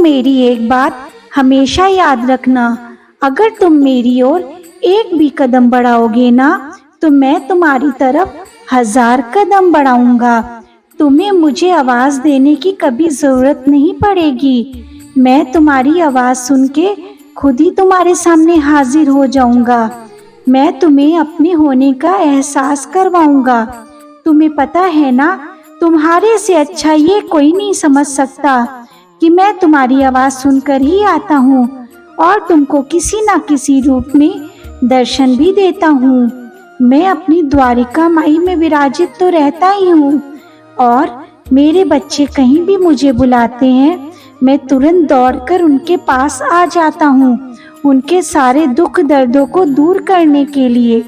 मेरी एक बात हमेशा याद रखना, अगर तुम मेरी ओर एक भी कदम बढ़ाओगे ना तो मैं तुम्हारी तरफ 1000 कदम बढ़ाऊंगा। तुम्हें मुझे आवाज देने की कभी जरूरत नहीं पड़ेगी। मैं तुम्हारी आवाज सुन के खुद ही तुम्हारे सामने हाजिर हो जाऊंगा। मैं तुम्हें अपने होने का एहसास करवाऊंगा। तुम्हें पता है ना, तुम्हारे से अच्छा ये कोई नहीं समझ सकता कि मैं तुम्हारी आवाज सुनकर ही आता हूँ और तुमको किसी ना किसी रूप में दर्शन भी देता हूँ। मैं अपनी द्वारिका माई में विराजित तो रहता ही हूँ और मेरे बच्चे कहीं भी मुझे बुलाते हैं, मैं तुरंत दौड़कर उनके पास आ जाता हूँ, उनके सारे दुख दर्दों को दूर करने के लिए,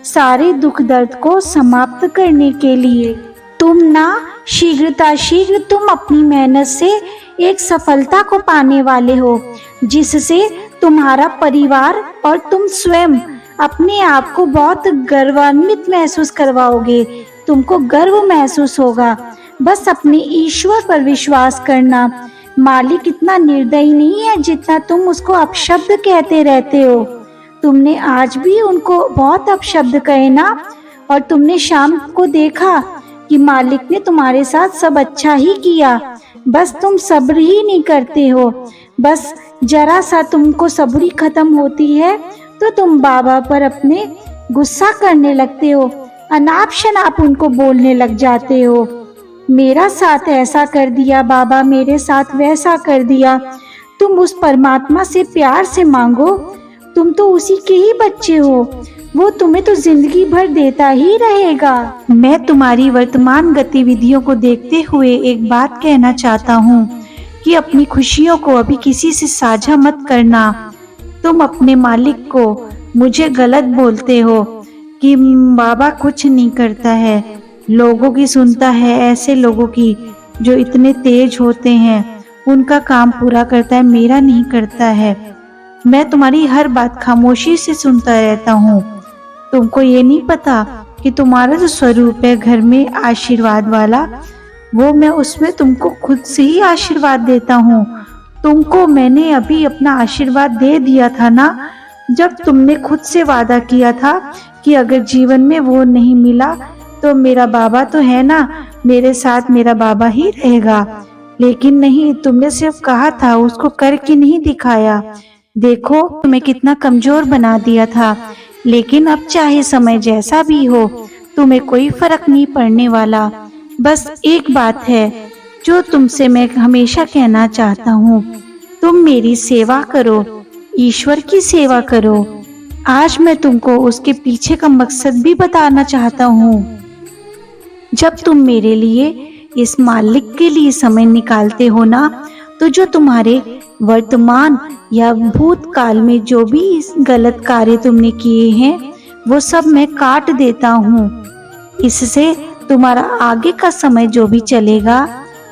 सारे दुख दर्द को समाप्त करने के लिए। तुम ना शीघ्र तुम अपनी मेहनत से एक सफलता को पाने वाले हो, जिससे तुम्हारा परिवार और तुम स्वयं अपने आप को बहुत गर्वान्वित महसूस करवाओगे। तुमको गर्व महसूस होगा। बस अपने ईश्वर पर विश्वास करना। मालिक इतना निर्दयी नहीं है जितना तुम उसको अपशब्द कहते रहते हो। तुमने आज भी उनको बहुत अपशब्द कहे ना, और तुमने शाम को देखा कि मालिक ने तुम्हारे साथ सब अच्छा ही किया। बस तुम सब्र ही नहीं करते हो। बस जरा सा तुमको सब्री खत्म होती है तो तुम बाबा पर अपने गुस्सा करने लगते हो, अनाप शनाप उनको बोलने लग जाते हो। मेरा साथ ऐसा कर दिया बाबा, मेरे साथ वैसा कर दिया। तुम उस परमात्मा से प्यार से मांगो, तुम तो उसी के ही बच्चे हो, वो तुम्हें तो जिंदगी भर देता ही रहेगा। मैं तुम्हारी वर्तमान गतिविधियों को देखते हुए एक बात कहना चाहता हूँ कि अपनी खुशियों को अभी किसी से साझा मत करना। तुम अपने मालिक को मुझे गलत बोलते हो कि बाबा कुछ नहीं करता है, लोगों की सुनता है, ऐसे लोगों की जो इतने तेज होते हैं उनका काम पूरा करता है, मेरा नहीं करता है। मैं तुम्हारी हर बात खामोशी से सुनता रहता हूँ। तुमको ये नहीं पता कि तुम्हारा जो स्वरूप है घर में आशीर्वाद वाला, वो मैं उसमें तुमको खुद से ही आशीर्वाद देता हूँ। तुमको मैंने अभी अपना आशीर्वाद दे दिया था ना, जब तुमने खुद से वादा किया था कि अगर जीवन में वो नहीं मिला तो मेरा बाबा तो है ना, मेरे साथ मेरा बाबा ही रहेगा। लेकिन नहीं, तुमने सिर्फ कहा था, उसको करके नहीं दिखाया। देखो तुम्हें कितना कमजोर बना दिया था। लेकिन अब चाहे समय जैसा भी हो, तुम्हें कोई फर्क नहीं पड़ने वाला। बस एक बात है जो तुमसे मैं हमेशा कहना चाहता हूँ, तुम मेरी सेवा करो, ईश्वर की सेवा करो। आज मैं तुमको उसके पीछे का मकसद भी बताना चाहता हूँ। जब तुम मेरे लिए, इस मालिक के लिए समय निकालते हो ना, तो जो तुम्हारे वर्तमान या भूतकाल में जो भी गलत कार्य तुमने किए हैं वो सब मैं काट देता हूँ। इससे तुम्हारा आगे का समय जो भी चलेगा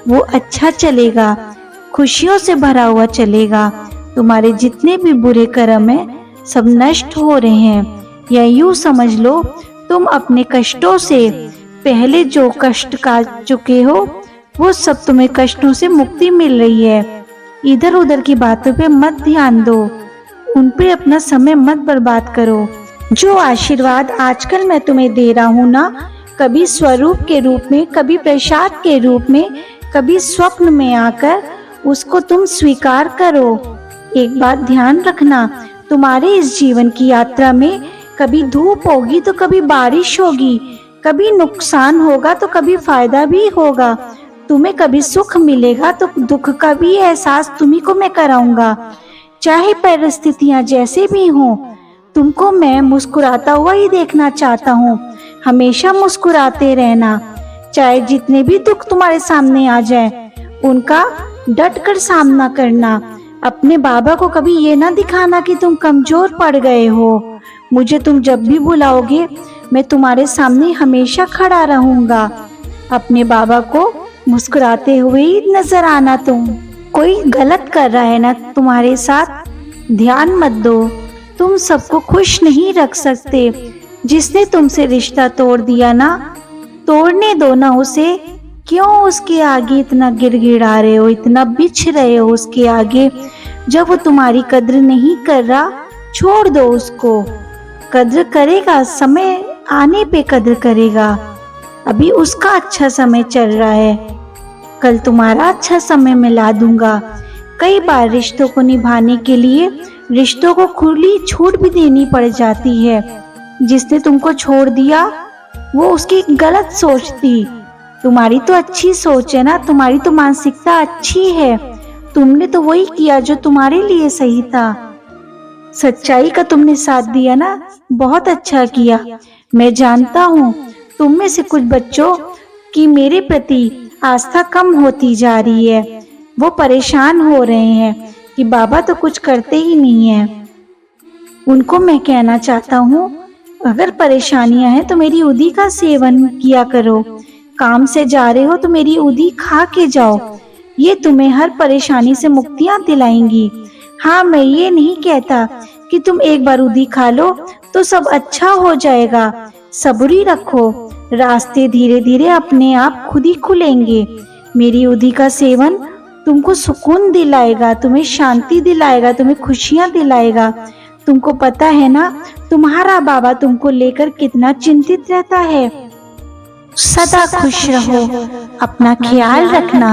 वो अच्छा चलेगा, खुशियों से भरा हुआ चलेगा। तुम्हारे जितने भी बुरे कर्म हैं सब नष्ट हो रहे हैं। या यूं समझ लो, तुम अपने कष्टों से पहले जो कष्ट काट चुके हो वो सब तुम्हें कष्टों से मुक्ति मिल रही है। इधर उधर की बातों पे मत ध्यान दो, उन पे अपना समय मत बर्बाद करो। जो आशीर्वाद आजकल मैं तुम्हें दे रहा हूँ ना, कभी स्वरूप के रूप में, कभी प्रसाद के रूप में, कभी स्वप्न में आकर उसको तुम स्वीकार करो। एक बात ध्यान रखना, तुम्हारे इस जीवन की यात्रा में कभी धूप होगी तो कभी बारिश होगी, कभी नुकसान होगा तो कभी फायदा भी होगा। तुम्हें कभी सुख मिलेगा तो दुख का भी एहसास तुम्ही को मैं कराऊंगा। चाहे परिस्थितियां जैसे भी हों, तुमको मैं मुस्कुराता हुआ ही देखना चाहता हूँ। हमेशा मुस्कुराते रहना। चाहे जितने भी दुख तुम्हारे सामने आ जाए, उनका डट कर सामना करना। अपने बाबा को कभी ये ना दिखाना कि तुम कमजोर पड़ गए हो। मुझे तुम जब भी बुलाओगे मैं तुम्हारे सामने हमेशा खड़ा रहूंगा। अपने बाबा को मुस्कुराते हुए ही नजर आना। तुम कोई गलत कर रहा है ना तुम्हारे साथ, ध्यान मत दो। तुम सबको खुश नहीं रख सकते। जिसने तुमसे रिश्ता तोड़ दिया ना, तोड़ने दो ना उसे। क्यों उसके आगे इतना गिड़गिड़ा रहे हो, इतना बिछ रहे हो उसके आगे? जब वो तुम्हारी कद्र नहीं कर रहा, छोड़ दो उसको। कद्र करेगा, समय आने पे कद्र करेगा। अभी उसका अच्छा समय चल रहा है, कल तुम्हारा अच्छा समय मिला दूंगा। कई बार रिश्तों को निभाने के लिए रिश्तों को खुली छूट भी देनी पड़ जाती है। जिसने तुमको छोड़ दिया वो उसकी गलत सोच थी, तुम्हारी तो अच्छी सोच है ना, तुम्हारी तो मानसिकता अच्छी है। तुमने तो वही किया जो तुम्हारे लिए सही था। सच्चाई का तुमने साथ दिया ना, बहुत अच्छा किया। मैं जानता हूँ तुम में से कुछ बच्चों की मेरे प्रति आस्था कम होती जा रही है। वो परेशान हो रहे हैं कि बाबा तो कुछ करते ही नहीं है। उनको मैं कहना चाहता हूँ, अगर परेशानियां हैं तो मेरी उदी का सेवन किया करो। काम से जा रहे हो तो मेरी उदी खा के जाओ, ये तुम्हें हर परेशानी से मुक्तियां दिलाएंगी। हाँ, मैं ये नहीं कहता कि तुम एक बार उदी खा लो तो सब अच्छा हो जाएगा। सब्र रखो, रास्ते धीरे धीरे अपने आप खुद ही खुलेंगे। मेरी उदी का सेवन तुमको सुकून दिलाएगा, तुम्हें शांति दिलाएगा, तुम्हें खुशियां दिलाएगा। तुमको पता है ना, तुम्हारा बाबा तुमको लेकर कितना चिंतित रहता है। सदा खुश रहो, अपना ख्याल रखना।